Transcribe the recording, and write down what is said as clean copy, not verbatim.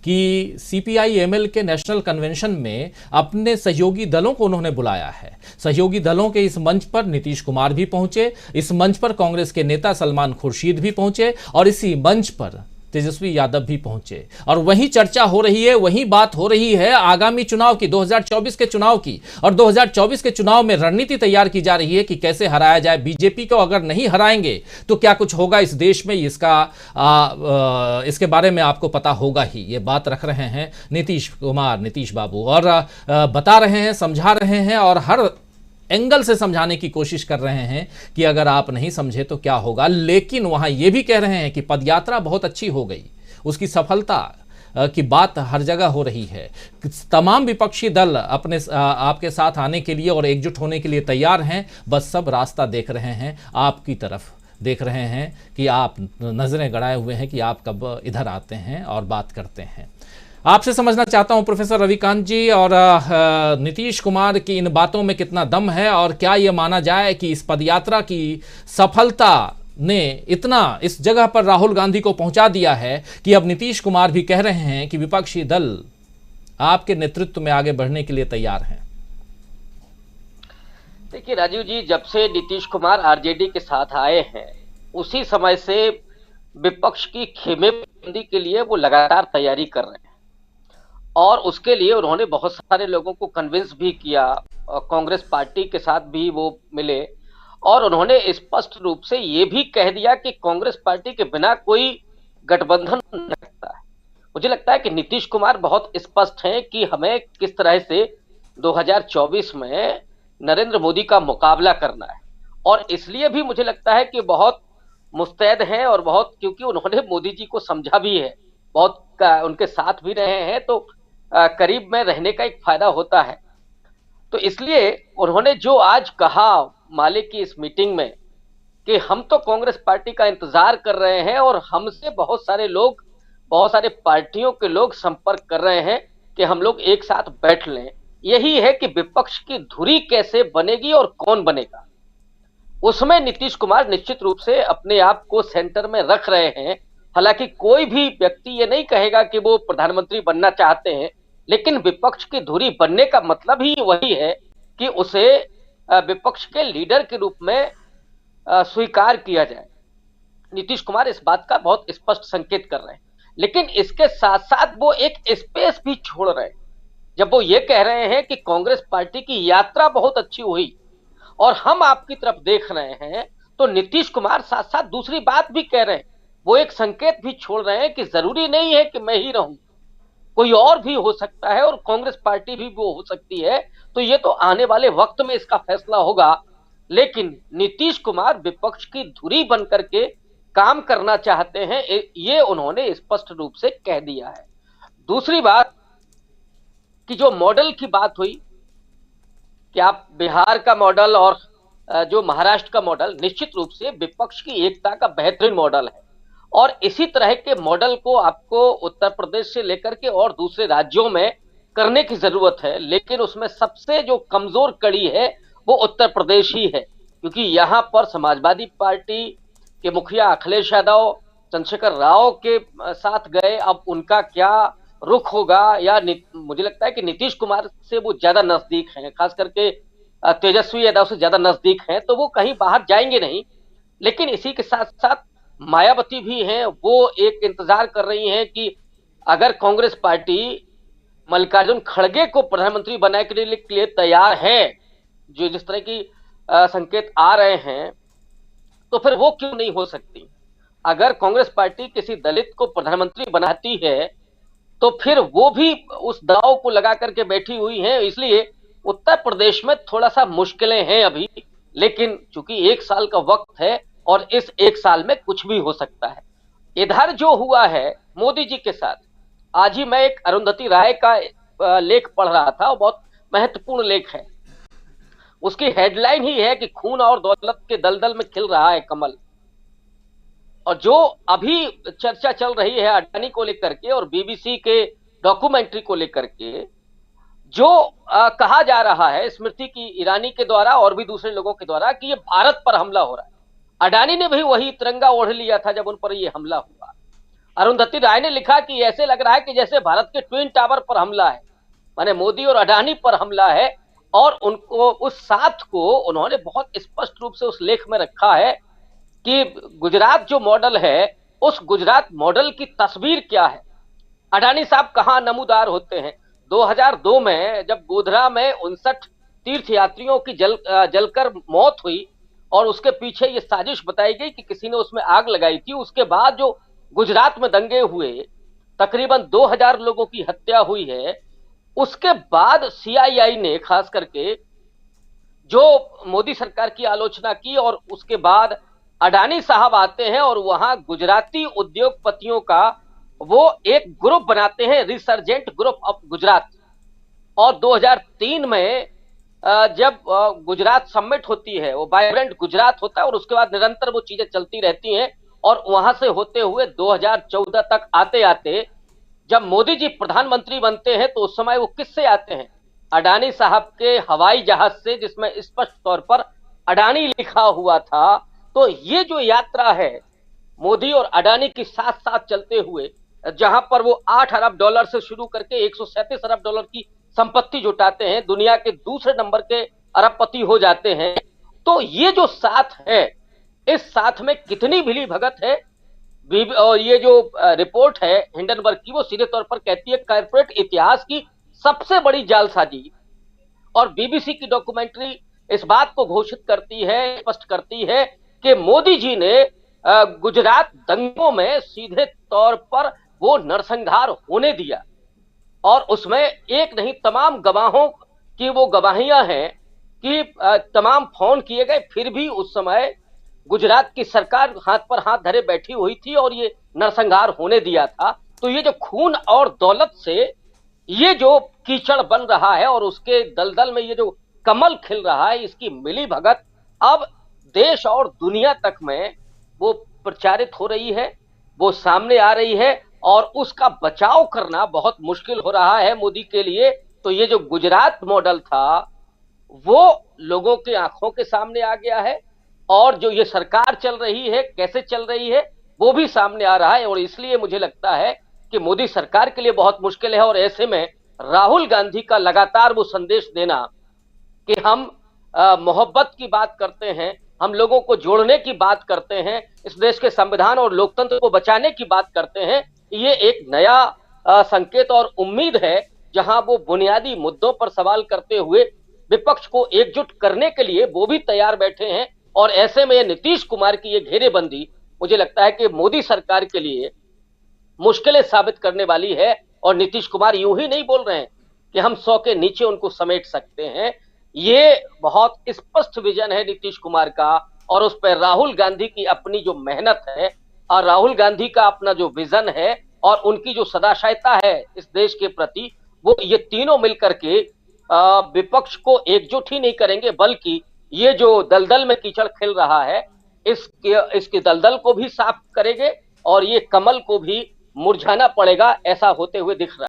कि CPI ML के national convention में अपने सहयोगी दलों को उन्होंने बुलाया है। सहयोगी दलों के इस मंच पर नीतीश कुमार भी पहुंचे, इस मंच पर कांग्रेस के नेता सलमान खुर्शीद भी पहुंचे और इसी मंच पर तेजस्वी यादव भी पहुंचे। और वही चर्चा हो रही है, वही बात हो रही है आगामी चुनाव की, 2024 के चुनाव की। और 2024 के चुनाव में रणनीति तैयार की जा रही है कि कैसे हराया जाए। बीजेपी को अगर नहीं हराएंगे तो क्या कुछ होगा इस देश में, इसके बारे में आपको पता होगा ही। ये बात रख रहे हैं नीतीश कुमार, नीतीश बाबू, और बता रहे हैं, समझा रहे हैं और हर एंगल से समझाने की कोशिश कर रहे हैं कि अगर आप नहीं समझे तो क्या होगा। लेकिन वहां ये भी कह रहे हैं कि पदयात्रा बहुत अच्छी हो गई, उसकी सफलता की बात हर जगह हो रही है। तमाम विपक्षी दल अपने आपके साथ आने के लिए और एकजुट होने के लिए तैयार हैं, बस सब रास्ता देख रहे हैं, आपकी तरफ देख रहे हैं कि आप नजरें गड़ाए हुए हैं कि आप कब इधर आते हैं और बात करते हैं। आपसे समझना चाहता हूं प्रोफेसर रविकांत जी, और नीतीश कुमार की इन बातों में कितना दम है, और क्या यह माना जाए कि इस पदयात्रा की सफलता ने इतना इस जगह पर राहुल गांधी को पहुंचा दिया है कि अब नीतीश कुमार भी कह रहे हैं कि विपक्षी दल आपके नेतृत्व में आगे बढ़ने के लिए तैयार हैं। देखिए राजीव जी, जब से नीतीश कुमार आरजेडी के साथ आए हैं उसी समय से विपक्ष की खेमेबंदी के लिए वो लगातार तैयारी कर रहे हैं और उसके लिए उन्होंने बहुत सारे लोगों को कन्विंस भी किया। कांग्रेस पार्टी के साथ भी वो मिले और उन्होंने स्पष्ट रूप से ये भी कह दिया कि कांग्रेस पार्टी के बिना कोई गठबंधन नहीं सकता है। मुझे लगता है कि नीतीश कुमार बहुत स्पष्ट हैं कि हमें किस तरह से 2024 में नरेंद्र मोदी का मुकाबला करना है, और इसलिए भी मुझे लगता है कि बहुत मुस्तैद हैं और बहुत, क्योंकि उन्होंने मोदी जी को समझा भी है, बहुत उनके साथ भी रहे हैं, तो करीब में रहने का एक फायदा होता है। तो इसलिए उन्होंने जो आज कहा माले की इस मीटिंग में कि हम तो कांग्रेस पार्टी का इंतजार कर रहे हैं और हमसे बहुत सारे लोग, बहुत सारे पार्टियों के लोग संपर्क कर रहे हैं कि हम लोग एक साथ बैठ लें। यही है कि विपक्ष की धुरी कैसे बनेगी और कौन बनेगा, उसमें नीतीश कुमार निश्चित रूप से अपने आप को सेंटर में रख रहे हैं। हालांकि कोई भी व्यक्ति ये नहीं कहेगा कि वो प्रधानमंत्री बनना चाहते हैं, लेकिन विपक्ष की धुरी बनने का मतलब ही वही है कि उसे विपक्ष के लीडर के रूप में स्वीकार किया जाए। नीतीश कुमार इस बात का बहुत स्पष्ट संकेत कर रहे हैं, लेकिन इसके साथ साथ वो एक स्पेस भी छोड़ रहे हैं। जब वो ये कह रहे हैं कि कांग्रेस पार्टी की यात्रा बहुत अच्छी हुई और हम आपकी तरफ देख रहे हैं, तो नीतीश कुमार साथ साथ दूसरी बात भी कह रहे हैं। वो एक संकेत भी छोड़ रहे हैं कि जरूरी नहीं है कि मैं ही रहूं, कोई और भी हो सकता है और कांग्रेस पार्टी भी वो हो सकती है। तो ये तो आने वाले वक्त में इसका फैसला होगा, लेकिन नीतीश कुमार विपक्ष की धुरी बन करके काम करना चाहते हैं, ये उन्होंने स्पष्ट रूप से कह दिया है। दूसरी बात कि जो मॉडल की बात हुई कि आप बिहार का मॉडल और जो महाराष्ट्र का मॉडल, निश्चित रूप से विपक्ष की एकता का बेहतरीन मॉडल है और इसी तरह के मॉडल को आपको उत्तर प्रदेश से लेकर के और दूसरे राज्यों में करने की जरूरत है। लेकिन उसमें सबसे जो कमजोर कड़ी है वो उत्तर प्रदेश ही है, क्योंकि यहाँ पर समाजवादी पार्टी के मुखिया अखिलेश यादव चंद्रशेखर राव के साथ गए। अब उनका क्या रुख होगा, या मुझे लगता है कि नीतीश कुमार से वो ज्यादा नजदीक हैं, खास करके तेजस्वी यादव से ज्यादा नजदीक हैं, तो वो कहीं बाहर जाएंगे नहीं। लेकिन इसी के साथ साथ मायावती भी हैं, वो एक इंतजार कर रही हैं कि अगर कांग्रेस पार्टी मल्लिकार्जुन खड़गे को प्रधानमंत्री बनाने के लिए तैयार है, जो जिस तरह की संकेत आ रहे हैं, तो फिर वो क्यों नहीं हो सकती। अगर कांग्रेस पार्टी किसी दलित को प्रधानमंत्री बनाती है तो फिर वो भी उस दांव को लगा करके बैठी हुई है। इसलिए उत्तर प्रदेश में थोड़ा सा मुश्किलें हैं अभी, लेकिन चूंकि 1 साल का वक्त है और इस 1 साल में कुछ भी हो सकता है। इधर जो हुआ है मोदी जी के साथ, आज ही मैं एक अरुंधति राय का लेख पढ़ रहा था, वो बहुत महत्वपूर्ण लेख है। उसकी हेडलाइन ही है कि खून और दौलत के दलदल में खिल रहा है कमल। और जो अभी चर्चा चल रही है अडानी को लेकर के और बीबीसी के डॉक्यूमेंट्री को लेकर के, जो कहा जा रहा है स्मृति की ईरानी के द्वारा और भी दूसरे लोगों के द्वारा कि ये भारत पर हमला हो रहा है। अडानी ने भी वही तिरंगा ओढ़ लिया था जब उन पर ये हमला हुआ। अरुंधति राय ने लिखा कि ऐसे लग रहा है कि जैसे भारत के ट्विन टावर पर हमला है, माने मोदी और अडानी पर हमला है। और उनको उस साथ को उन्होंने बहुत स्पष्ट रूप से उस लेख में रखा है कि गुजरात जो मॉडल है, उस गुजरात मॉडल की तस्वीर क्या है, अडानी साहब कहां नमूदार होते हैं। 2002 में जब गोधरा में 59 तीर्थयात्रियों की जलकर मौत हुई और उसके पीछे ये साजिश बताई गई कि किसी ने उसमें आग लगाई थी, उसके बाद जो गुजरात में दंगे हुए, तकरीबन 2000 लोगों की हत्या हुई है, उसके बाद सीआईआई ने खास करके जो मोदी सरकार की आलोचना की और उसके बाद अडानी साहब आते हैं और वहां गुजराती उद्योगपतियों का वो एक ग्रुप बनाते हैं, रिसर्जेंट ग्रुप ऑफ गुजरात। और 2003 में जब गुजरात समिट होती है, वो वाइब्रेंट गुजरात होता है और उसके बाद निरंतर वो चीजें चलती रहती हैं। और वहां से होते हुए 2014 तक आते आते जब मोदी जी प्रधानमंत्री बनते हैं तो उस समय वो किससे आते हैं, अडानी साहब के हवाई जहाज से, जिसमें स्पष्ट तौर पर अडानी लिखा हुआ था। तो ये जो यात्रा है मोदी और अडानी की साथ साथ चलते हुए, जहां पर वो 8 अरब डॉलर से शुरू करके 137 अरब डॉलर की संपत्ति जुटाते हैं, दुनिया के दूसरे नंबर के अरबपति हो जाते हैं। तो ये जो साथ है, इस साथ में कितनी मिली भगत है। और ये जो रिपोर्ट है हिंडनबर्ग की, वो सीधे तौर पर कहती है कॉर्पोरेट इतिहास की सबसे बड़ी जालसाजी। और बीबीसी की डॉक्यूमेंट्री इस बात को घोषित करती है, स्पष्ट करती है कि मोदी जी ने गुजरात दंगों में सीधे तौर पर वो नरसंहार होने दिया। और उसमें एक नहीं, तमाम गवाहों की वो गवाहियां हैं कि तमाम फोन किए गए, फिर भी उस समय गुजरात की सरकार हाथ पर हाथ धरे बैठी हुई थी और ये नरसंहार होने दिया था। तो ये जो खून और दौलत से ये जो कीचड़ बन रहा है और उसके दलदल में ये जो कमल खिल रहा है, इसकी मिली भगत अब देश और दुनिया तक में वो प्रचारित हो रही है, वो सामने आ रही है और उसका बचाव करना बहुत मुश्किल हो रहा है मोदी के लिए। तो ये जो गुजरात मॉडल था वो लोगों की आंखों के सामने आ गया है और जो ये सरकार चल रही है, कैसे चल रही है, वो भी सामने आ रहा है। और इसलिए मुझे लगता है कि मोदी सरकार के लिए बहुत मुश्किल है। और ऐसे में राहुल गांधी का लगातार वो संदेश देना कि हम मोहब्बत की बात करते हैं, हम लोगों को जोड़ने की बात करते हैं, इस देश के संविधान और लोकतंत्र को बचाने की बात करते हैं, ये एक नया संकेत और उम्मीद है जहां वो बुनियादी मुद्दों पर सवाल करते हुए विपक्ष को एकजुट करने के लिए वो भी तैयार बैठे हैं। और ऐसे में नीतीश कुमार की ये घेरेबंदी मुझे लगता है कि मोदी सरकार के लिए मुश्किलें साबित करने वाली है। और नीतीश कुमार यूं ही नहीं बोल रहे हैं कि हम 100 के नीचे उनको समेट सकते हैं, ये बहुत स्पष्ट विजन है नीतीश कुमार का। और उस पर राहुल गांधी की अपनी जो मेहनत है और राहुल गांधी का अपना जो विजन है और उनकी जो सदाशयता है इस देश के प्रति, वो ये तीनों मिलकर के विपक्ष को एकजुट ही नहीं करेंगे, बल्कि ये जो दलदल में कीचड़ खिल रहा है इसके दलदल को भी साफ करेंगे और ये कमल को भी मुरझाना पड़ेगा, ऐसा होते हुए दिख रहा है।